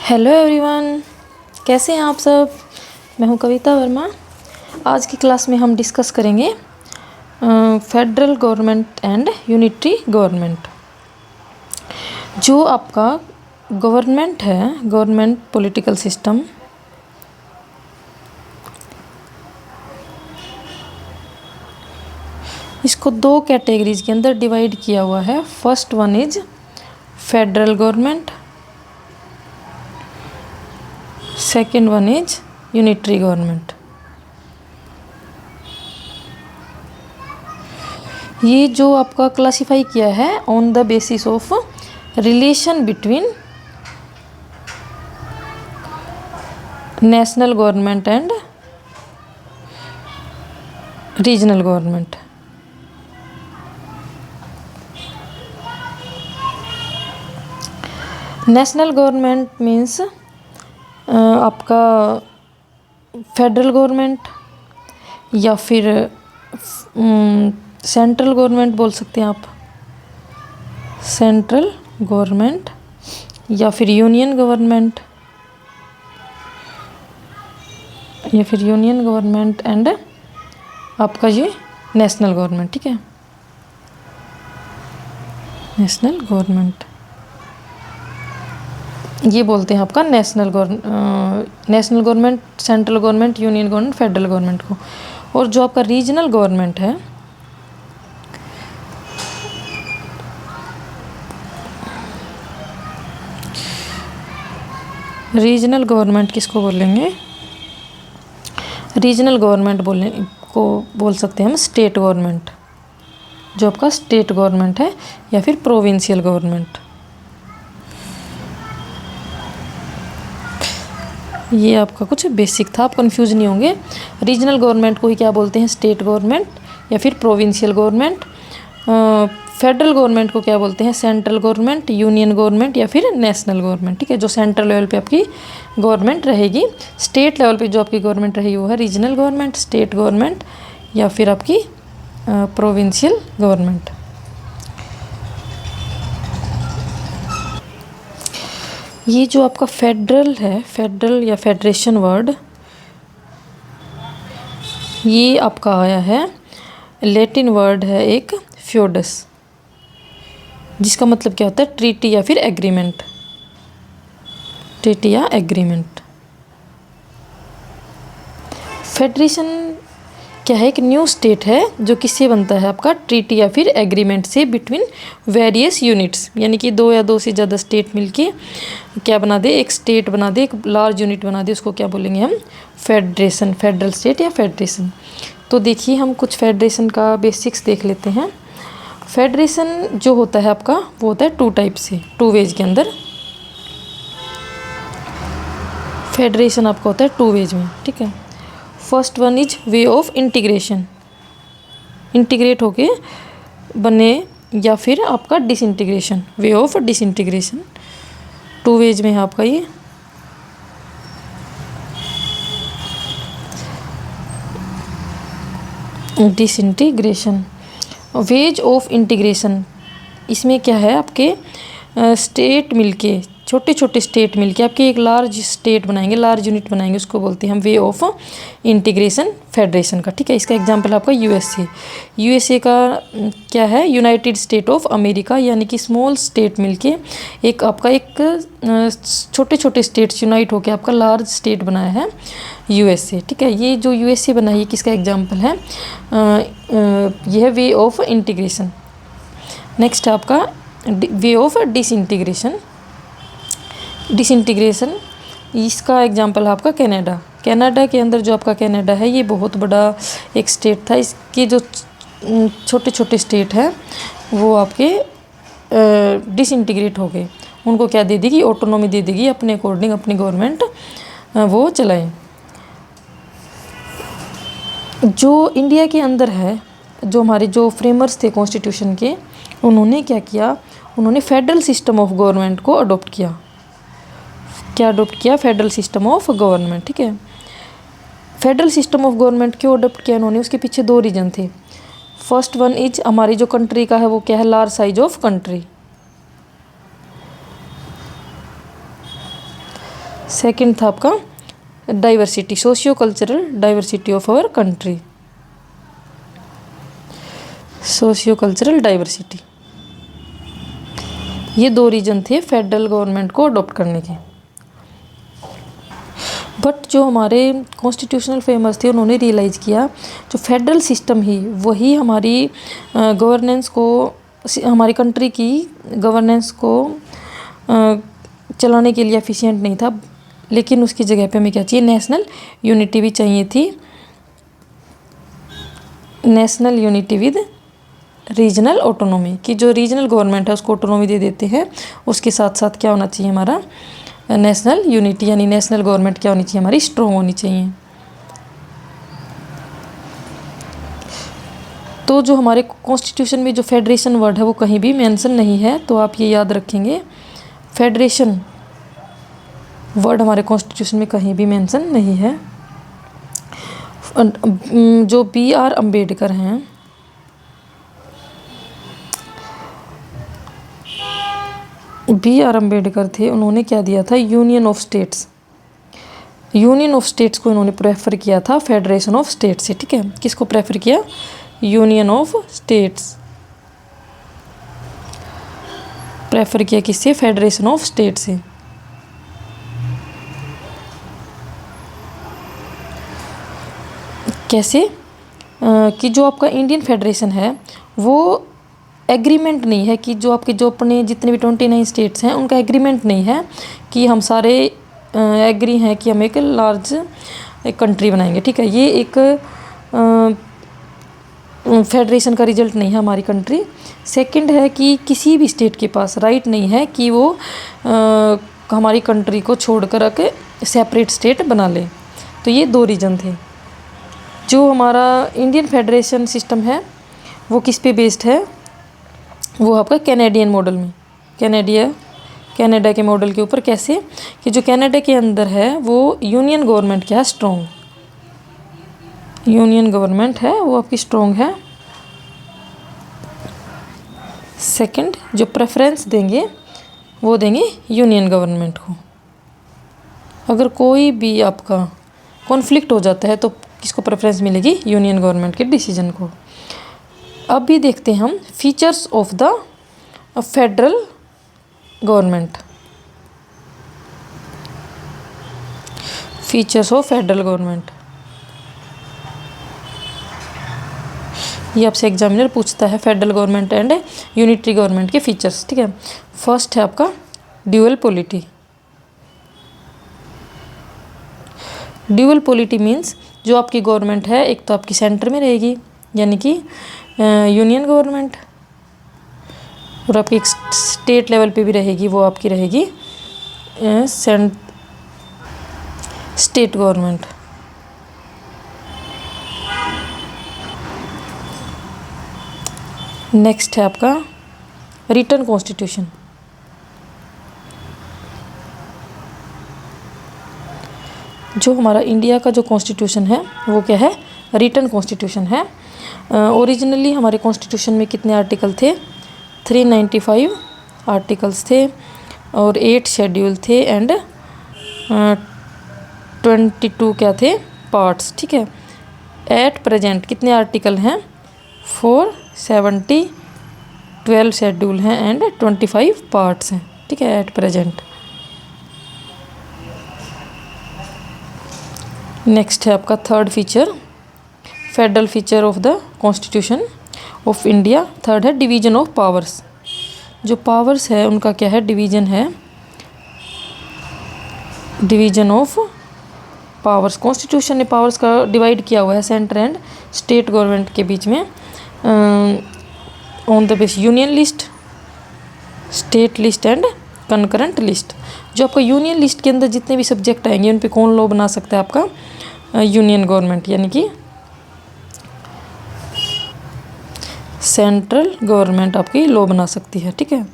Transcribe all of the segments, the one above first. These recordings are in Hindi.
हेलो एवरीवन, कैसे हैं आप सब। मैं हूं कविता वर्मा। आज की क्लास में हम डिस्कस करेंगे federal government and unitary government. जो आपका गवर्नमेंट है, गवर्नमेंट पॉलिटिकल सिस्टम, इसको दो कैटेगरीज के अंदर डिवाइड किया हुआ है। First one is federal government, second one is unitary government. ये जो आपका क्लासिफाई किया है on the basis of relation between national government and regional government. National government means आपका फेडरल गवर्नमेंट या फिर सेंट्रल गवर्नमेंट बोल सकते हैं आप, सेंट्रल गवर्नमेंट या फिर यूनियन गवर्नमेंट एंड आपका ये नेशनल गवर्नमेंट। ठीक है, नेशनल गवर्नमेंट ये बोलते हैं आपका national government, central government, union government, federal government को। और जो आपका रीजनल गवर्नमेंट है, रीजनल गवर्नमेंट किसको बोलेंगे? रीजनल गवर्नमेंट बोल सकते हैं हम स्टेट गवर्नमेंट, जो आपका स्टेट गवर्नमेंट है, या फिर प्रोविंशियल गवर्नमेंट। ये आपका कुछ बेसिक था, आप कंफ्यूज नहीं होंगे। रीजनल गवर्नमेंट को ही क्या बोलते हैं? स्टेट गवर्नमेंट या फिर प्रोविंशियल गवर्नमेंट। फेडरल गवर्नमेंट को क्या बोलते हैं? सेंट्रल गवर्नमेंट, यूनियन गवर्नमेंट या फिर नेशनल गवर्नमेंट। ठीक है, जो सेंट्रल लेवल पे आपकी गवर्नमेंट रहेगी। स्टेट लेवल पे जो आपकी गवर्नमेंट रहेगी वो है रीजनल गवर्नमेंट, स्टेट गवर्नमेंट या फिर आपकी प्रोविंशियल गवर्नमेंट। ये जो आपका फेडरल है, फेडरल या फेडरेशन वर्ड, ये आपका आया है, लैटिन वर्ड है एक फ्योडस, जिसका मतलब क्या होता है? ट्रीटी या फिर एग्रीमेंट, ट्रीटी या एग्रीमेंट। फेडरेशन क्या है? एक न्यू स्टेट है जो किससे बनता है? आपका ट्रीटी या फिर एग्रीमेंट से बिटवीन वेरियस यूनिट्स, यानी कि दो या दो से ज़्यादा स्टेट मिलके क्या बना दे? एक स्टेट बना दे, एक लार्ज यूनिट बना दे। उसको क्या बोलेंगे हम? फेडरेशन, फेडरल स्टेट या फेडरेशन। तो देखिए, हम कुछ फेडरेशन का बेसिक्स देख लेते हैं। फेडरेशन जो होता है आपका, वो होता है टू टाइप से, टू वेज के अंदर फेडरेशन आपका होता है टू वेज में। ठीक है, first one is way of integration, integrate होके बने, या फिर आपका disintegration, way of disintegration. Two ways में है आपका ये। डिसइंटीग्रेशन, वेज ऑफ इंटीग्रेशन, इसमें क्या है? आपके स्टेट मिलके, छोटे छोटे स्टेट मिलके आपके एक लार्ज स्टेट बनाएंगे, लार्ज यूनिट बनाएंगे, उसको बोलते हैं हम वे ऑफ इंटीग्रेशन फेडरेशन का। ठीक है, इसका एग्जांपल आपका यूएसए। यूएसए का क्या है? यूनाइटेड स्टेट ऑफ अमेरिका, यानी कि स्मॉल स्टेट मिलके एक आपका एक छोटे छोटे स्टेट्स यूनाइट होकर आपका लार्ज स्टेट बनाया है यूएसए। ठीक है, ये जो यूएसए बना है, ये किसका एग्जाम्पल है? यह है वे ऑफ इंटीग्रेशन। नेक्स्ट है आपका वे ऑफ डिसइंटीग्रेशन। डिसइंटीग्रेशन, इसका एग्जांपल है आपका कनाडा। कनाडा के अंदर जो आपका कनाडा है, ये बहुत बड़ा एक स्टेट था। इसके जो छोटे छोटे स्टेट हैं वो आपके डिसइंटीग्रेट हो गए। उनको क्या दे देगी? ऑटोनॉमी दे देगी, अपने अकॉर्डिंग अपनी गवर्नमेंट वो चलाएं। जो इंडिया के अंदर है, जो हमारे जो फ्रेमर्स थे कॉन्स्टिट्यूशन के, उन्होंने क्या किया? उन्होंने फेडरल सिस्टम ऑफ गवर्नमेंट को अडॉप्ट किया। क्या अडॉप्ट किया? Federal system of government. ठीक है, फेडरल सिस्टम ऑफ गवर्नमेंट क्यों अडॉप्ट किया उन्होंने? उसके पीछे दो रीजन थे। फर्स्ट वन इज हमारी जो कंट्री का है वो क्या है? Large size of country. Second था आपका diversity, socio cultural diversity of our country, socio cultural diversity. ये 2 रीजन थे फेडरल गवर्नमेंट को अडॉप्ट करने के। बट जो हमारे कॉन्स्टिट्यूशनल फ्रेमर्स थे उन्होंने रियलाइज़ किया जो फेडरल सिस्टम ही वही हमारी गवर्नेंस को, हमारी कंट्री की गवर्नेंस को चलाने के लिए एफिशिएंट नहीं था, लेकिन उसकी जगह पे हमें क्या चाहिए, नेशनल यूनिटी भी चाहिए थी, national unity with regional autonomy, कि जो रीजनल गवर्नमेंट है उसको ऑटोनॉमी दे देते हैं, उसके साथ साथ क्या होना चाहिए हमारा नेशनल यूनिटी, यानी नेशनल गवर्नमेंट क्या होनी चाहिए हमारी, स्ट्रॉन्ग होनी चाहिए। तो जो हमारे कॉन्स्टिट्यूशन में जो फेडरेशन वर्ड है वो कहीं भी मेंशन नहीं है, तो आप ये याद रखेंगे, फेडरेशन वर्ड हमारे कॉन्स्टिट्यूशन में कहीं भी मेंशन नहीं है। जो B.R. अम्बेडकर हैं, B.R. अम्बेडकर थे, उन्होंने क्या दिया था, union of states, union of states को इन्होंने प्रेफर किया था फेडरेशन ऑफ स्टेट्स से। ठीक है, किसको प्रेफर किया, यूनियन ऑफ स्टेट्स, प्रेफर किया किससे, फेडरेशन ऑफ स्टेट्स से। कैसे कि जो आपका इंडियन फेडरेशन है वो एग्रीमेंट नहीं है, कि जो आपके जो अपने जितने भी 29 स्टेट्स हैं उनका एग्रीमेंट नहीं है कि हम सारे एग्री हैं कि हम एक लार्ज एक कंट्री बनाएंगे। ठीक है, ये एक फेडरेशन का रिजल्ट नहीं है हमारी कंट्री। सेकंड है कि किसी भी स्टेट के पास राइट नहीं है कि वो हमारी कंट्री को छोड़कर के सेपरेट स्टेट बना ले। तो ये 2 रीज़न थे। जो हमारा इंडियन फेडरेशन सिस्टम है वो किस पे बेस्ड है, वो आपका कैनेडियन मॉडल में, कनाडा के मॉडल के ऊपर। कैसे कि जो कनाडा के अंदर है वो यूनियन गवर्नमेंट क्या है, स्ट्रॉन्ग, यूनियन गवर्नमेंट है वो आपकी स्ट्रॉन्ग है। सेकंड जो प्रेफरेंस देंगे वो देंगे यूनियन गवर्नमेंट को। अगर कोई भी आपका कॉन्फ्लिक्ट हो जाता है तो किसको प्रेफरेंस मिलेगी, यूनियन गवर्नमेंट के डिसीजन को। अब भी देखते हैं हम features of the federal government, features of federal government. ये आपसे एग्जामिनर पूछता है federal government and unitary government के फीचर्स। ठीक है, फर्स्ट है आपका dual polity. Dual polity means जो आपकी गवर्नमेंट है एक तो आपकी सेंटर में रहेगी यानी कि यूनियन गवर्नमेंट, और आपकी एक स्टेट लेवल पे भी रहेगी, वो आपकी रहेगी स्टेट गवर्नमेंट। नेक्स्ट है आपका रिटन कॉन्स्टिट्यूशन। जो हमारा इंडिया का जो कॉन्स्टिट्यूशन है वो क्या है, रिटन कॉन्स्टिट्यूशन है। ओरिजिनली हमारे कॉन्स्टिट्यूशन में कितने आर्टिकल थे, 395 आर्टिकल्स थे और 8 शेड्यूल थे एंड 22 क्या थे, पार्ट्स। ठीक है, एट प्रेजेंट कितने आर्टिकल हैं, 470, 12 शेड्यूल हैं एंड 25 पार्ट्स हैं। ठीक है, एट प्रेजेंट। नेक्स्ट है आपका third feature, federal feature of the constitution of India. Third है डिवीजन ऑफ पावर्स। जो पावर्स है उनका क्या है, डिवीजन है, डिवीजन ऑफ पावर्स। कॉन्स्टिट्यूशन ने पावर्स का डिवाइड किया हुआ है सेंटर एंड स्टेट गवर्नमेंट के बीच में on the base union list, state list and concurrent list. जो आपका यूनियन लिस्ट के अंदर जितने भी सब्जेक्ट आएंगे उन पे कौन लॉ बना सकता है, आपका यूनियन गवर्नमेंट यानी कि सेंट्रल गवर्नमेंट आपकी लॉ बना सकती है। ठीक है,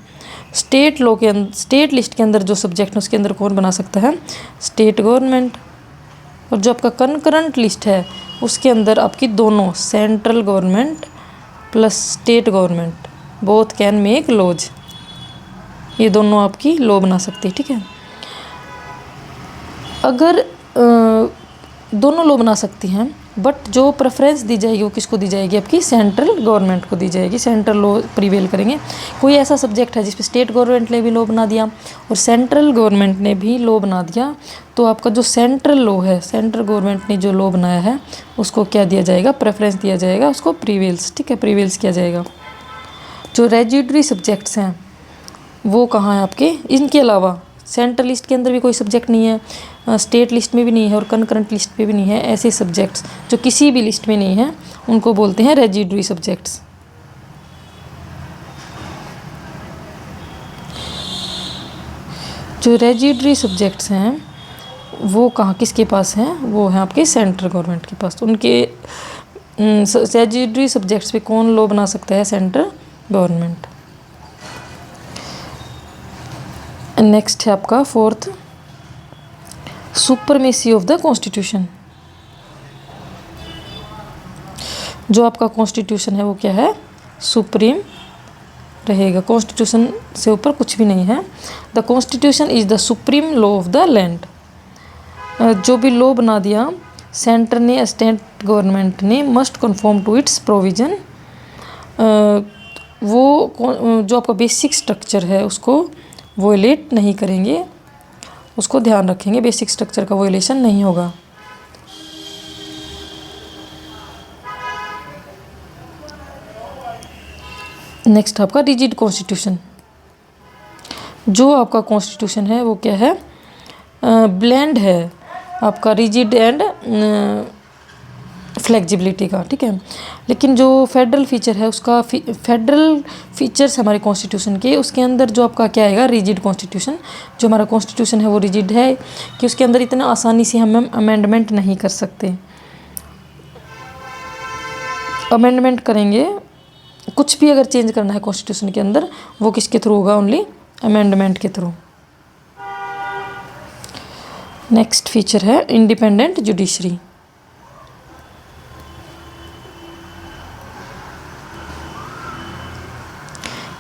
स्टेट लॉ के अंदर, स्टेट लिस्ट के अंदर जो सब्जेक्ट है उसके अंदर कौन बना सकता है, स्टेट गवर्नमेंट। और जो आपका कंकरेंट लिस्ट है उसके अंदर आपकी दोनों central government plus state government both can make laws, ये दोनों आपकी लॉ बना सकती है। ठीक है, अगर दोनों लॉ बना सकती हैं, बट जो प्रेफरेंस दी जाएगी वो किसको दी जाएगी, आपकी सेंट्रल गवर्नमेंट को दी जाएगी। सेंट्रल लॉ प्रिवेल करेंगे। कोई ऐसा सब्जेक्ट है जिस पे स्टेट गवर्नमेंट ने भी लॉ बना दिया और सेंट्रल गवर्नमेंट ने भी लॉ बना दिया, तो आपका जो सेंट्रल लॉ है, सेंट्रल गवर्नमेंट ने जो लॉ बनाया है उसको क्या दिया जाएगा, प्रेफरेंस दिया जाएगा, उसको प्रिवेल्स, ठीक है, प्रिवेल्स किया जाएगा। जो रेजिडरी सब्जेक्ट्स हैं वो कहाँ हैं आपके, इनके अलावा सेंट्रल लिस्ट के अंदर भी कोई सब्जेक्ट नहीं है, स्टेट लिस्ट में भी नहीं है और कनकरेंट लिस्ट पे भी नहीं है, ऐसे सब्जेक्ट्स जो किसी भी लिस्ट में नहीं है उनको बोलते हैं रेजिडरी सब्जेक्ट्स। जो रेजिडरी सब्जेक्ट्स हैं वो कहाँ किसके पास हैं, वो है आपके सेंट्रल गवर्नमेंट के पास। उनके रेजिडरी सब्जेक्ट्स पे कौन लॉ बना सकता है, सेंट्रल गवर्नमेंट। नेक्स्ट है आपका fourth, supremacy of the constitution. जो आपका कॉन्स्टिट्यूशन है वो क्या है, सुप्रीम रहेगा। कॉन्स्टिट्यूशन से ऊपर कुछ भी नहीं है। The constitution is the supreme law of the land. जो भी लॉ बना दिया सेंटर ने, स्टेट गवर्नमेंट ने, must conform to its provision. वो जो आपका बेसिक स्ट्रक्चर है उसको वोलेट नहीं करेंगे, उसको ध्यान रखेंगे, बेसिक स्ट्रक्चर का वोलेशन नहीं होगा। नेक्स्ट आपका रिजिड कॉन्स्टिट्यूशन। जो आपका कॉन्स्टिट्यूशन है वो क्या है, ब्लेंड है आपका रिजिड एंड फ्लेक्सिबिलिटी का, ठीक है। लेकिन जो फेडरल फीचर है उसका, फेडरल फीचर्स हमारे कॉन्स्टिट्यूशन के, उसके अंदर जो आपका क्या आएगा, रिजिड कॉन्स्टिट्यूशन। जो हमारा कॉन्स्टिट्यूशन है वो रिजिड है कि उसके अंदर इतना आसानी से हम अमेंडमेंट नहीं कर सकते। अमेंडमेंट करेंगे, कुछ भी अगर चेंज करना है कॉन्स्टिट्यूशन के अंदर वो किसके थ्रू होगा, ओनली अमेंडमेंट के थ्रू। नेक्स्ट फीचर है independent judiciary.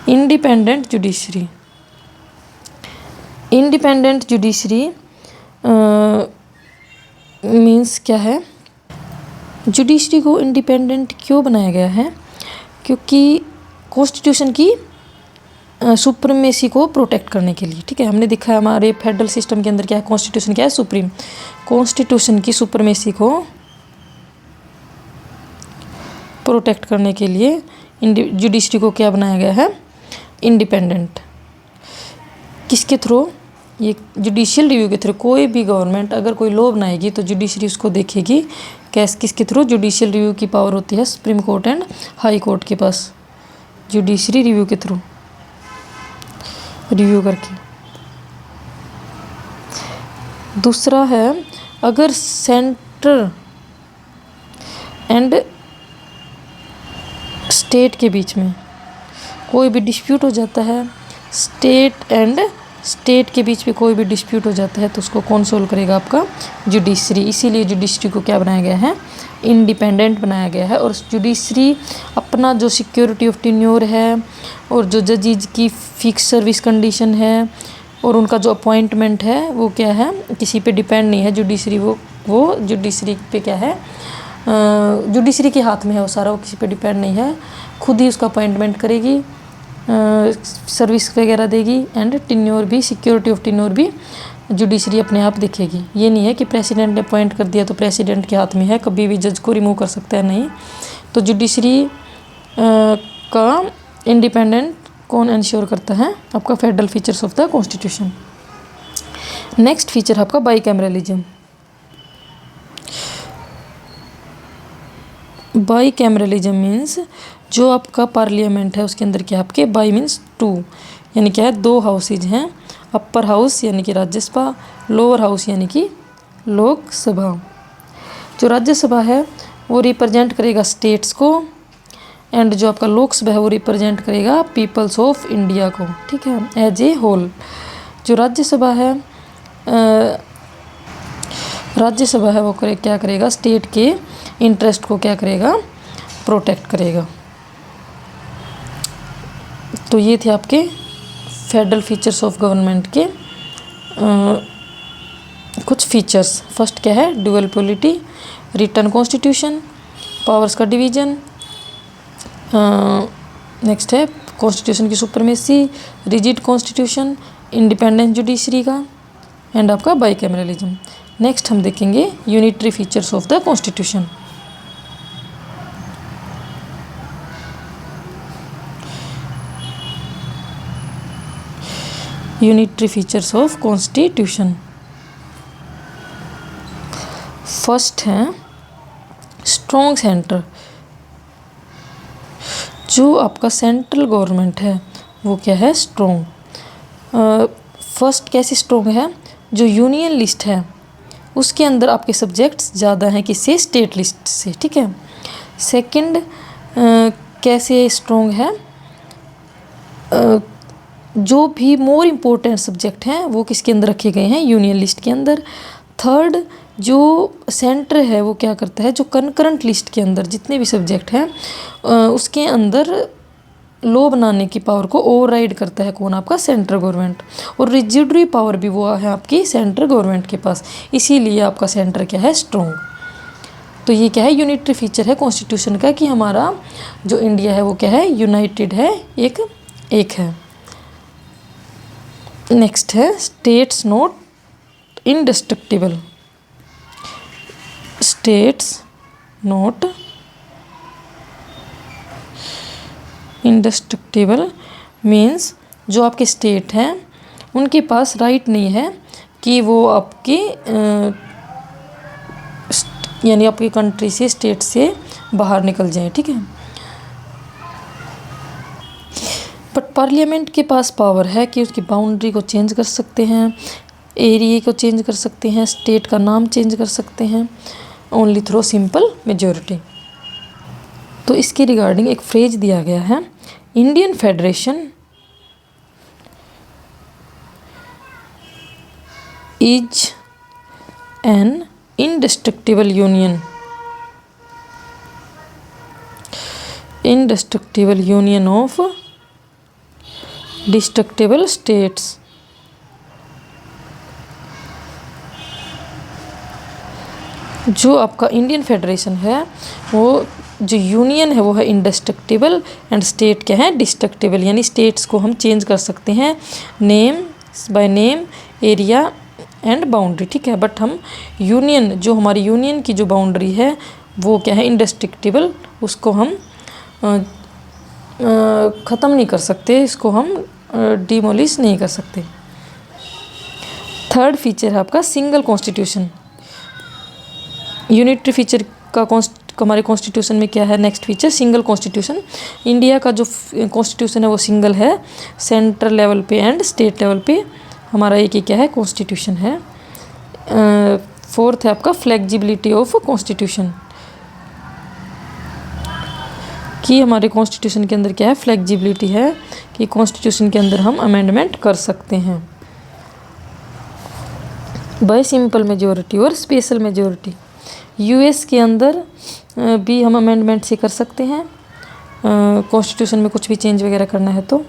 Independent judiciary, independent judiciary means क्या है, जुडिशरी को इंडिपेंडेंट क्यों बनाया गया है, क्योंकि कॉन्स्टिट्यूशन की सुप्रीमेसी को प्रोटेक्ट करने के लिए, ठीक है। हमने देखा है हमारे फेडरल सिस्टम के अंदर क्या है, कॉन्स्टिट्यूशन क्या है, सुप्रीम। कॉन्स्टिट्यूशन की सुप्रीमेसी को प्रोटेक्ट करने के लिए जुडिशरी को क्या बनाया गया है, इंडिपेंडेंट। किसके थ्रू, ये जुडिशियल रिव्यू के थ्रू। कोई भी गवर्नमेंट अगर कोई लॉ बनाएगी तो जुडिशरी उसको देखेगी, किसके थ्रू, जुडिशियल रिव्यू की पावर होती है supreme court and high court के पास, जुडिशरी रिव्यू के थ्रू रिव्यू करके। दूसरा है, अगर सेंटर एंड स्टेट के बीच में कोई भी डिस्प्यूट हो जाता है, स्टेट एंड स्टेट के बीच में कोई भी डिस्प्यूट हो जाता है तो उसको कौन सोल्व करेगा, आपका जुडिशरी। इसीलिए जुडिशरी को क्या बनाया गया है, इंडिपेंडेंट बनाया गया है। और जुडिशरी अपना जो सिक्योरिटी ऑफ टेन्योर है और जो जजेज की फिक्स सर्विस कंडीशन है और उनका जो अपॉइंटमेंट है वो क्या है, किसी पे डिपेंड नहीं है। जुडिशरी वो जुडिशरी पे क्या है, जुडिशरी के हाथ में है वो सारा, वो किसी पे डिपेंड नहीं है, खुद ही उसका अपॉइंटमेंट करेगी, सर्विस वगैरह देगी एंड टेन्योर भी, सिक्योरिटी ऑफ टेन्योर भी जुडिशरी अपने आप देखेगी। ये नहीं है कि प्रेसिडेंट ने अपॉइंट कर दिया तो प्रेसिडेंट के हाथ में है, कभी भी जज को रिमूव कर सकता है, नहीं। तो जुडिशरी का इंडिपेंडेंट कौन इंश्योर करता है, आपका federal features of the constitution. Next feature आपका बाईकैमरलिज्म। बाईकैमरलिज्म मीन्स जो आपका पार्लियामेंट है उसके अंदर क्या है, आपके बाई मीन्स टू, यानी क्या है, दो हाउसेज हैं, अपर हाउस यानी कि राज्यसभा, लोअर हाउस यानी कि लोकसभा। जो राज्यसभा है वो रिप्रेजेंट करेगा स्टेट्स को एंड जो आपका लोकसभा है वो रिप्रेजेंट करेगा पीपल्स ऑफ इंडिया को, ठीक है, एज ए होल। जो राज्यसभा है वो क्या करेगा, स्टेट के इंटरेस्ट को क्या करेगा, प्रोटेक्ट करेगा। तो ये थे आपके फेडरल फीचर्स ऑफ गवर्नमेंट के कुछ फीचर्स। फर्स्ट क्या है, dual polity, written constitution, powers का डिवीजन, नेक्स्ट है कॉन्स्टिट्यूशन की supremacy, rigid constitution, independent judiciary का, एंड आपका बाइकैमरलिज्म। नेक्स्ट हम देखेंगे unitary features of the constitution. Unitary features of constitution. First है स्ट्रॉन्ग सेंटर। जो आपका सेंट्रल गवर्नमेंट है वो क्या है, स्ट्रॉन्ग। फर्स्ट कैसी स्ट्रॉन्ग है, जो यूनियन लिस्ट है उसके अंदर आपके सब्जेक्ट्स ज़्यादा हैं किससे, स्टेट लिस्ट से, ठीक है। सेकंड कैसे स्ट्रॉन्ग है, जो भी मोर इम्पोर्टेंट सब्जेक्ट हैं वो किसके अंदर रखे गए हैं, यूनियन लिस्ट के अंदर। थर्ड, जो सेंटर है वो क्या करता है, जो कनकरेंट लिस्ट के अंदर जितने भी सब्जेक्ट हैं उसके अंदर लॉ बनाने की पावर को ओवरराइड करता है कौन, आपका सेंट्रल गवर्नमेंट। और रिजिडरी पावर भी वो है आपकी सेंट्रल गवर्नमेंट के पास, इसीलिए आपका सेंटर क्या है, स्ट्रॉन्ग। तो ये क्या है, यूनिटरी फीचर है कॉन्स्टिट्यूशन का कि हमारा जो इंडिया है वो क्या है, यूनाइटेड है, एक है। नेक्स्ट है states not इंडेस्ट्रक्टिबल। States not इंडेस्ट्रक्टिबल means जो आपके स्टेट हैं उनके पास राइट नहीं है कि वो आपके यानी आपकी कंट्री से, स्टेट से बाहर निकल जाएं, ठीक है। बट पार्लियामेंट के पास पावर है कि उसकी बाउंड्री को चेंज कर सकते हैं, एरिया को चेंज कर सकते हैं, स्टेट का नाम चेंज कर सकते हैं, ओनली थ्रू सिंपल मेजॉरिटी। तो इसके रिगार्डिंग एक फ्रेज दिया गया है, Indian federation is an indestructible union, indestructible union of destructible states। जो आपका इंडियन फेडरेशन है वो जो यूनियन है वो है इंडेस्ट्रक्टिबल एंड स्टेट क्या है, डिस्ट्रक्टिबल, यानी स्टेट्स को हम चेंज कर सकते हैं name by name, area and boundary, ठीक है। बट हम यूनियन, जो हमारी यूनियन की जो बाउंड्री है वो क्या है, इंडेस्ट्रक्टिबल, उसको हम ख़त्म नहीं कर सकते, इसको हम डिमोलिश नहीं कर सकते। थर्ड फीचर है आपका सिंगल कॉन्स्टिट्यूशन। यूनिटरी फीचर का हमारे कॉन्स्टिट्यूशन में क्या है, next feature single constitution. India का जो कॉन्स्टिट्यूशन है वो सिंगल है, सेंट्रल लेवल पे एंड स्टेट लेवल पे हमारा एक ही क्या है, कॉन्स्टिट्यूशन है। फोर्थ है आपका फ्लेक्सिबिलिटी ऑफ कॉन्स्टिट्यूशन, कि हमारे कॉन्स्टिट्यूशन के अंदर क्या है, फ्लेक्सिबिलिटी है कि कॉन्स्टिट्यूशन के अंदर हम अमेंडमेंट कर सकते हैं बाय सिंपल मेजॉरिटी और स्पेशल मेजॉरिटी। यूएस के अंदर भी हम अमेंडमेंट से कर सकते हैं कॉन्स्टिट्यूशन में कुछ भी चेंज वगैरह करना है तो।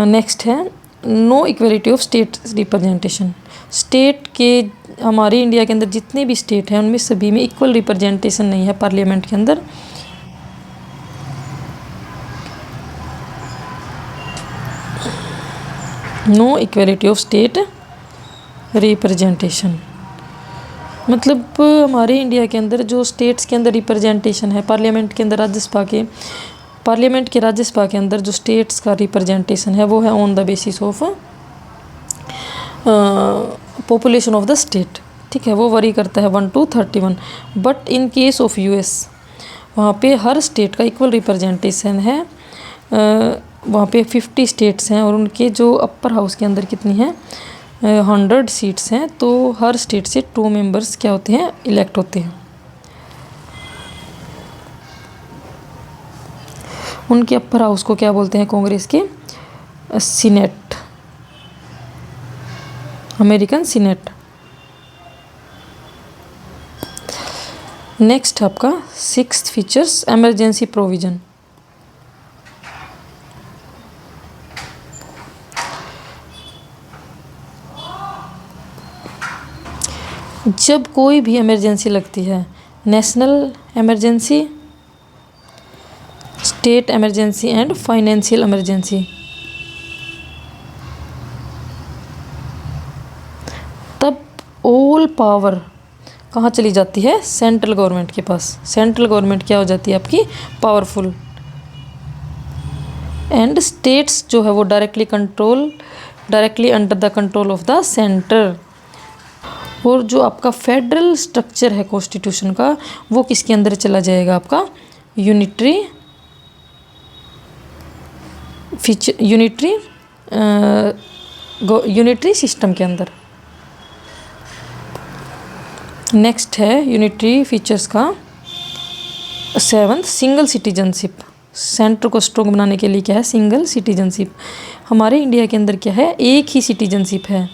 नेक्स्ट है no equality of state representation. State के हमारे इंडिया के अंदर जितने भी स्टेट हैं उनमें सभी में इक्वल रिप्रेजेंटेशन नहीं है पार्लियामेंट के अंदर। No equality of state representation मतलब हमारे इंडिया के अंदर जो स्टेट्स के अंदर रिप्रेजेंटेशन है पार्लियामेंट के अंदर, पार्लियामेंट के राज्यसभा के अंदर जो स्टेट्स का रिप्रेजेंटेशन है वो है on the basis of population of the state, ठीक है। वो वरी करता है 1 to 31। But in case of US वहाँ पे हर स्टेट का इक्वल रिप्रेजेंटेशन है। वहाँ पे 50 स्टेट्स हैं और उनके जो अपर हाउस के अंदर कितनी हैं, 100 सीट्स हैं। तो हर स्टेट से 2 मेंबर्स क्या होते हैं, इलेक्ट होते हैं। उनके अपर हाउस को क्या बोलते हैं, कांग्रेस के सीनेट, अमेरिकन सीनेट। नेक्स्ट आपका 6th फीचर्स इमरजेंसी प्रोविजन। जब कोई भी इमरजेंसी लगती है, national emergency, state emergency and financial emergency, तब ऑल पावर कहाँ चली जाती है? सेंट्रल गवर्नमेंट के पास। सेंट्रल गवर्नमेंट क्या हो जाती है आपकी? पावरफुल। एंड स्टेट्स जो है वो directly under the control of the centre. और जो आपका फेडरल स्ट्रक्चर है कॉन्स्टिट्यूशन का, वो किसके अंदर चला जाएगा? आपका यूनिटरी सिस्टम के अंदर। नेक्स्ट है यूनिटरी फीचर्स का 7th, सिंगल सिटीजनशिप। सेंटर को स्ट्रॉन्ग बनाने के लिए क्या है? Single citizenship. हमारे इंडिया के अंदर क्या है? एक ही सिटीजनशिप है,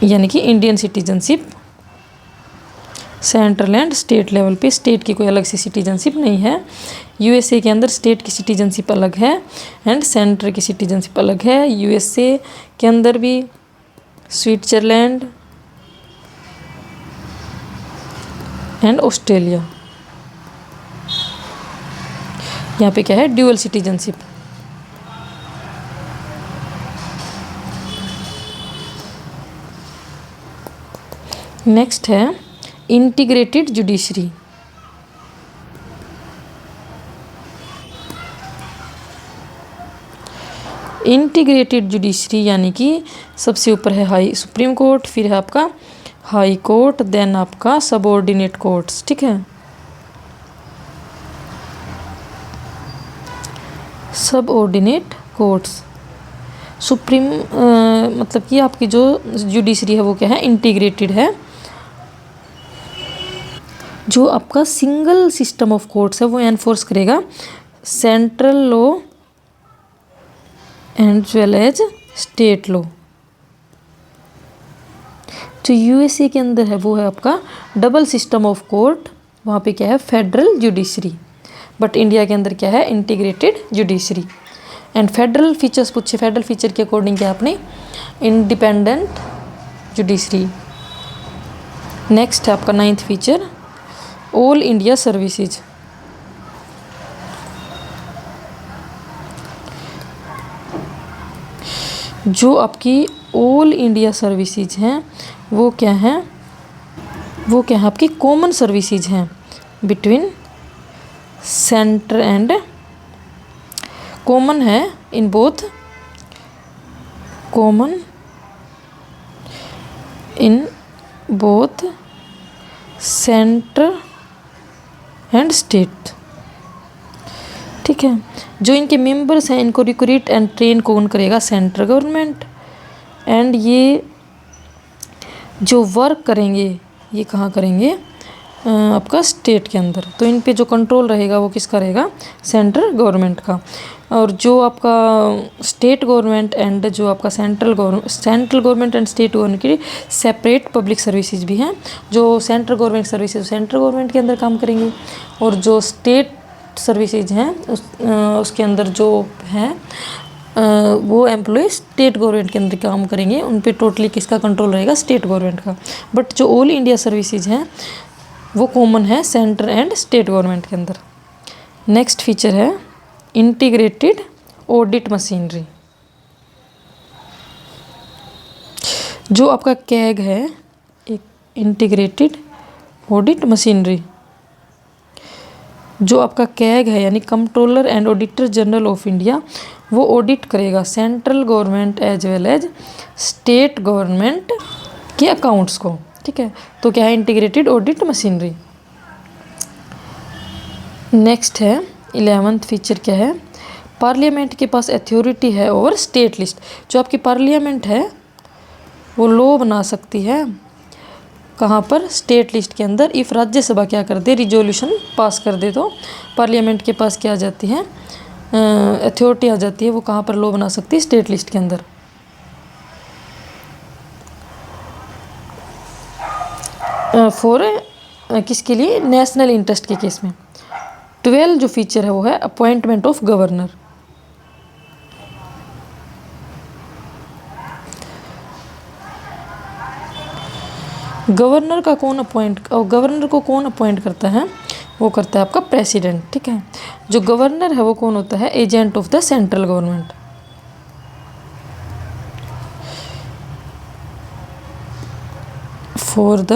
यानी कि Indian citizenship. Central and state level पे स्टेट की कोई अलग सी सिटीजनशिप नहीं है। यूएसए के अंदर स्टेट की सिटीजनशिप अलग है एंड सेंटर की सिटीजनशिप अलग है। यूएसए के अंदर भी स्विट्जरलैंड एंड ऑस्ट्रेलिया, यहाँ पे क्या है? Dual citizenship. नेक्स्ट है इंटीग्रेटेड जुडिशरी। इंटीग्रेटेड जुडिशरी यानी कि सबसे ऊपर है सुप्रीम कोर्ट, फिर है आपका हाई कोर्ट, देन आपका सबऑर्डिनेट कोर्ट्स। ठीक है, सबऑर्डिनेट कोर्ट्स। सुप्रीम मतलब कि आपकी जो जुडिशरी है वो क्या है? इंटीग्रेटेड है। जो आपका सिंगल सिस्टम ऑफ कोर्ट्स है वो एनफोर्स करेगा central law and well as state law. जो यूएसए के अंदर है वो है आपका डबल सिस्टम ऑफ कोर्ट, वहाँ पे क्या है? Federal judiciary. बट इंडिया के अंदर क्या है? Integrated judiciary. And federal features पूछे, फेडरल फीचर के अकॉर्डिंग क्या आपने? Independent judiciary. नेक्स्ट है आपका 9th feature all India services. जो आपकी ऑल इंडिया सर्विसेज हैं वो क्या है? वो क्या है? आपकी कॉमन सर्विसेज हैं बिटवीन सेंटर एंड, कॉमन है in both, common in both centre and state. ठीक है, जो इनके मेंबर्स हैं इनको रिक्रूट एंड ट्रेन कौन करेगा? Central government. एंड ये जो वर्क करेंगे ये कहाँ करेंगे? आपका स्टेट के अंदर। तो इन पे जो कंट्रोल रहेगा वो किसका रहेगा? सेंट्रल गवर्नमेंट का। और जो आपका स्टेट गवर्नमेंट एंड जो आपका central government and state government की सेपरेट पब्लिक सर्विसेज भी हैं। जो central government services central government के अंदर काम करेंगे, और जो स्टेट सर्विसेज हैं उसके अंदर जो हैं वो एम्प्लॉय स्टेट गवर्नमेंट के अंदर काम करेंगे। उन पे टोटली किसका कंट्रोल रहेगा? स्टेट गवर्नमेंट का। बट जो ऑल इंडिया सर्विसेज हैं वो कॉमन है सेंटर एंड स्टेट गवर्नमेंट के अंदर। नेक्स्ट फीचर है इंटीग्रेटेड ऑडिट मशीनरी। जो आपका कैग है, एक इंटीग्रेटेड ऑडिट मशीनरी। जो आपका कैग है यानी controller and auditor general of India, वो ऑडिट करेगा central government as well as state government के अकाउंट्स को। ठीक है, तो क्या है? Integrated audit machinery. नेक्स्ट है 11th फीचर क्या है? पार्लियामेंट के पास अथॉरिटी है ओवर स्टेट लिस्ट। जो आपकी पार्लियामेंट है वो लॉ बना सकती है कहाँ पर? स्टेट लिस्ट के अंदर। इफ़ राज्यसभा क्या कर दे? रिजोल्यूशन पास कर दे तो पार्लियामेंट के पास क्या आ जाती है? अथॉरिटी आ जाती है। वो कहाँ पर लॉ बना सकती है? स्टेट लिस्ट के अंदर। फॉर किसके लिए? नेशनल इंटरेस्ट के केस में। 12 जो फीचर है वो है अपॉइंटमेंट ऑफ गवर्नर। गवर्नर को कौन अपॉइंट करता है? वो करता है आपका प्रेसिडेंट, ठीक है। जो गवर्नर है वो कौन होता है? Agent of the central government. For the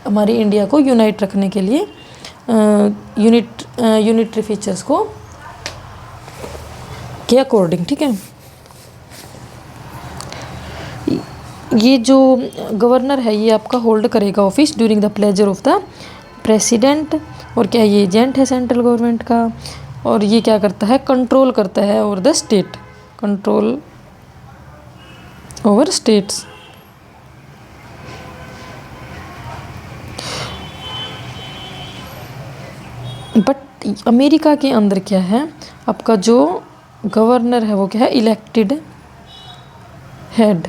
हमारी इंडिया को यूनाइट रखने के लिए यूनिटरी फीचर्स को के अकॉर्डिंग, ठीक है। ये जो गवर्नर है ये आपका होल्ड करेगा office during the pleasure of the president. और क्या ये एजेंट है सेंट्रल गवर्नमेंट का। और ये क्या करता है? कंट्रोल करता है over the state, control over states. But America के अंदर क्या है? आपका जो गवर्नर है वो क्या है? इलेक्टेड हेड,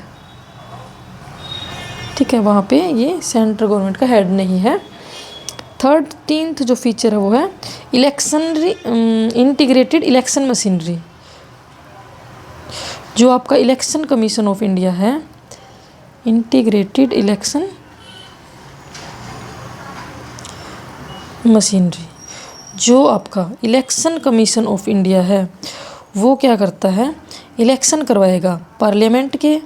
ठीक है। वहाँ पे ये सेंट्रल गवर्नमेंट का हेड नहीं है। 13th जो फीचर है वो है इलेक्शनरी इंटीग्रेटेड इलेक्शन मशीनरी। जो आपका इलेक्शन कमीशन ऑफ इंडिया है, इंटीग्रेटेड इलेक्शन मशीनरी, जो आपका इलेक्शन कमीशन ऑफ इंडिया है वो क्या करता है? इलेक्शन करवाएगा पार्लियामेंट के,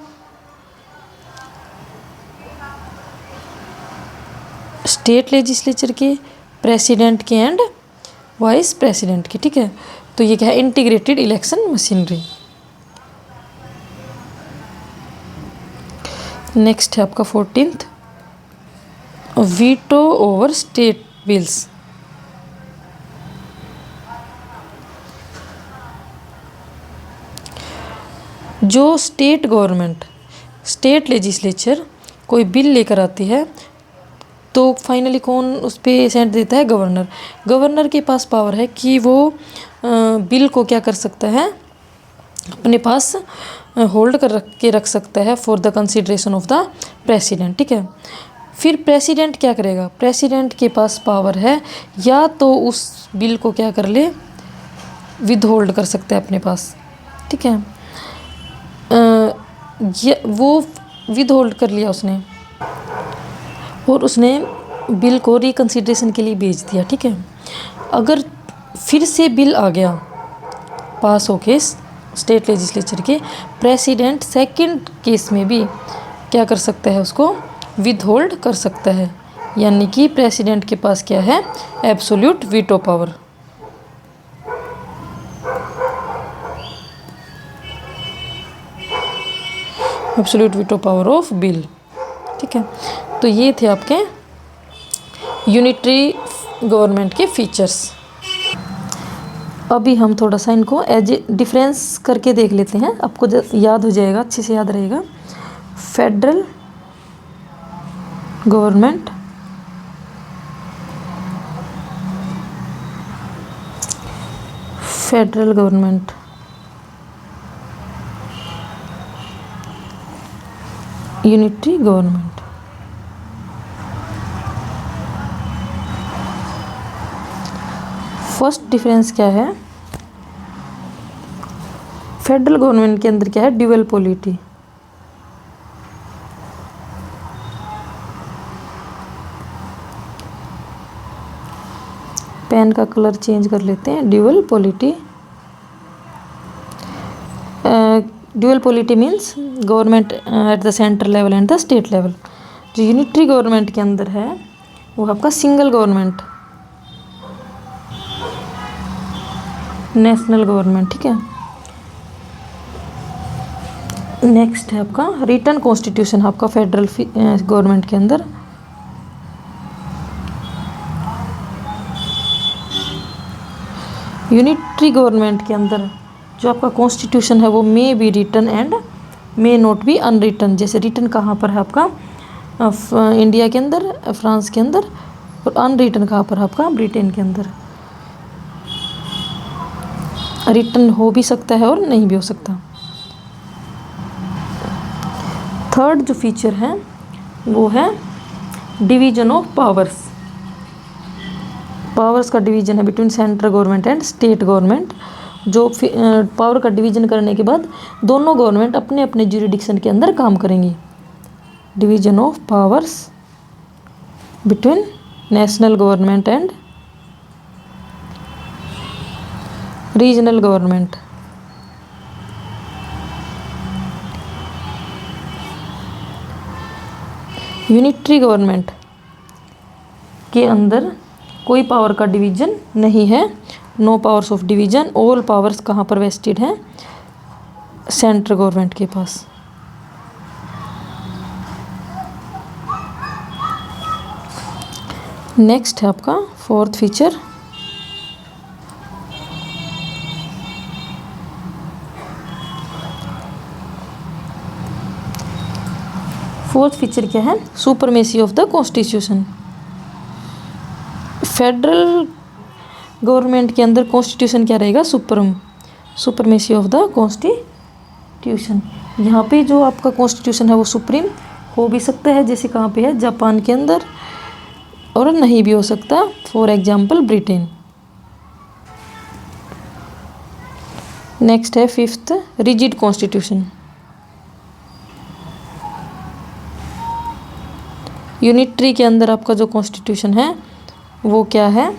स्टेट लेजिस्लेचर के, प्रेसिडेंट के एंड वाइस प्रेसिडेंट के, ठीक है। तो ये क्या है? Integrated election machinery. नेक्स्ट है आपका 14th veto over state bills. जो स्टेट गवर्नमेंट, स्टेट लेजिस्लेचर कोई बिल लेकर आती है तो फाइनली कौन उस पर सेंट देता है? गवर्नर। गवर्नर के पास पावर है कि वो बिल को क्या कर सकता है? अपने पास होल्ड कर रख सकता है for the consideration of the president, ठीक है। फिर प्रेसिडेंट क्या करेगा? प्रेसिडेंट के पास पावर है या तो उस बिल को क्या कर ले? विद होल्ड कर सकता है अपने पास, ठीक है। वो विद होल्ड कर लिया उसने और उसने बिल को रिकंसिडरेशन के लिए भेज दिया, ठीक है। अगर फिर से बिल आ गया पास होके स्टेट लेजिस्लेचर के, प्रेसिडेंट सेकंड केस में भी क्या कर सकता है? उसको विद होल्ड कर सकता है। यानी कि प्रेसिडेंट के पास क्या है? Absolute veto power. Absolute veto power of bill, ठीक है। तो ये थे आपके यूनिटरी गवर्नमेंट के फीचर्स। अभी हम थोड़ा सा इनको एज डिफरेंस करके देख लेते हैं, आपको याद हो जाएगा, अच्छे से याद रहेगा। Federal government, federal government, unitary government. First difference क्या है? फेडरल गवर्नमेंट के अंदर क्या है? Dual polity. पेन का कलर चेंज कर लेते हैं। Dual polity, dual polity means government at the central level and the state level. जो यूनिटरी गवर्नमेंट के अंदर है वो आपका सिंगल गवर्नमेंट, नेशनल गवर्नमेंट, ठीक है। नेक्स्ट है आपका रिटन कॉन्स्टिट्यूशन, आपका फेडरल गवर्नमेंट के अंदर। यूनिटरी गवर्नमेंट के अंदर जो आपका कॉन्स्टिट्यूशन है वो may be written and may not be unwritten. जैसे रिटन कहाँ पर है आपका? इंडिया के अंदर, फ्रांस के अंदर, और अनरिटन कहाँ पर है आपका? ब्रिटेन के अंदर। रिटन हो भी सकता है और नहीं भी हो सकता। थर्ड जो फीचर है वो है डिवीजन ऑफ पावर्स। पावर्स का डिवीजन है between central government and state government. जो पावर का डिवीजन करने के बाद दोनों गवर्नमेंट अपने अपने ज्यूरिडिक्शन के अंदर काम करेंगी। Division of powers between national government and regional government. Unitary government के अंदर कोई पावर का डिवीजन नहीं है, no powers of division, all powers कहाँ पर वेस्टेड हैं, सेंट्रल गवर्नमेंट के पास। नेक्स्ट है आपका फोर्थ फीचर, फोर्थ फीचर क्या है, supremacy of the constitution. Federal government के अंदर कॉन्स्टिट्यूशन क्या रहेगा, सुपरमेसी ऑफ द कॉन्स्टिट्यूशन। यहाँ पे जो आपका कॉन्स्टिट्यूशन है वो सुप्रीम हो भी सकता है, जैसे कहाँ पे है, जापान के अंदर, और नहीं भी हो सकता, फॉर एग्जाम्पल ब्रिटेन। नेक्स्ट है फिफ्थ, रिजिड कॉन्स्टिट्यूशन। यूनिटरी के अंदर आपका जो कॉन्स्टिट्यूशन है वो क्या है,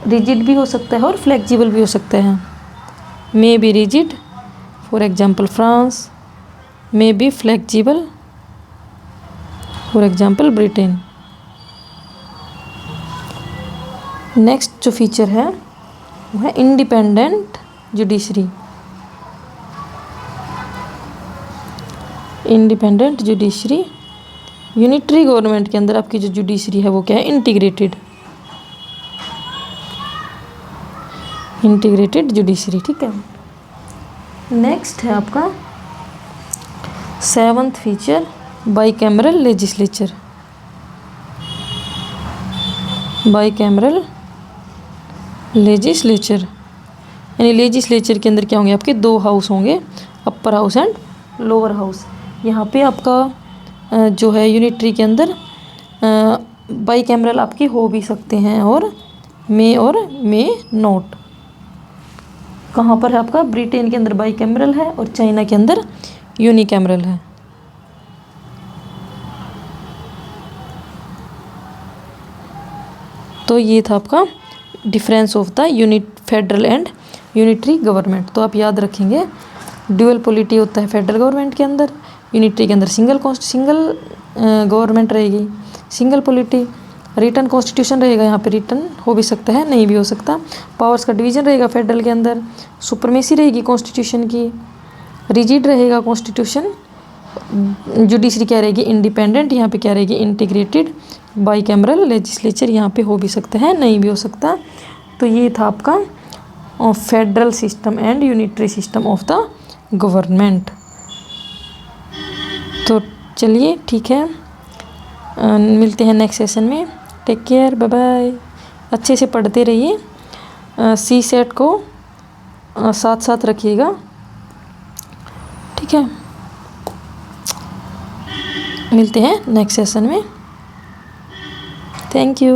रिजिड भी हो सकता है और फ्लेक्सिबल भी हो सकता है। May be rigid, for example France, may be flexible, for example Britain. Next जो फीचर है वो है independent judiciary. Independent judiciary, unitary government के अंदर आपकी जो जुडिशरी है वो क्या है, इंटीग्रेटेड, इंटीग्रेटेड जुडिशरी, ठीक है। नेक्स्ट है आपका seventh feature, bicameral legislature. Bicameral legislature यानी लेजिस्लेचर के अंदर क्या होंगे, आपके दो हाउस होंगे, upper house and lower house. यहाँ पे आपका जो है यूनिटरी के अंदर बाईकैमरल आपके हो भी सकते हैं और मे नॉट। कहाँ पर है आपका, ब्रिटेन के अंदर बाईकैमरल है और चाइना के अंदर यूनिकैमरल है। तो ये था आपका difference of the federal and unitary government. तो आप याद रखेंगे, ड्यूअल पॉलिटी होता है फेडरल गवर्नमेंट के अंदर, यूनिटरी के अंदर सिंगल गवर्नमेंट रहेगी, सिंगल पॉलिटी। रिटन कॉन्स्टिट्यूशन रहेगा, यहाँ पे रिटन हो भी सकता है, नहीं भी हो सकता। पावर्स का डिवीजन रहेगा फेडरल के अंदर, सुपरमेसी रहेगी कॉन्स्टिट्यूशन की, रिजिड रहेगा कॉन्स्टिट्यूशन, जुडिशरी क्या रहेगी, इंडिपेंडेंट, यहाँ पे क्या रहेगी, इंटीग्रेटेड, बाईकैमरल लेजिस्लेचर यहाँ पे हो भी सकता है, नहीं भी हो सकता। तो ये था आपका federal system and unitary system of the government. तो चलिए ठीक है, मिलते हैं नेक्स्ट सेशन में। Take care, bye bye. अच्छे से पढ़ते रहिए, सी सेट को साथ साथ रखिएगा, ठीक है। मिलते हैं नेक्स्ट सेशन में। Thank you.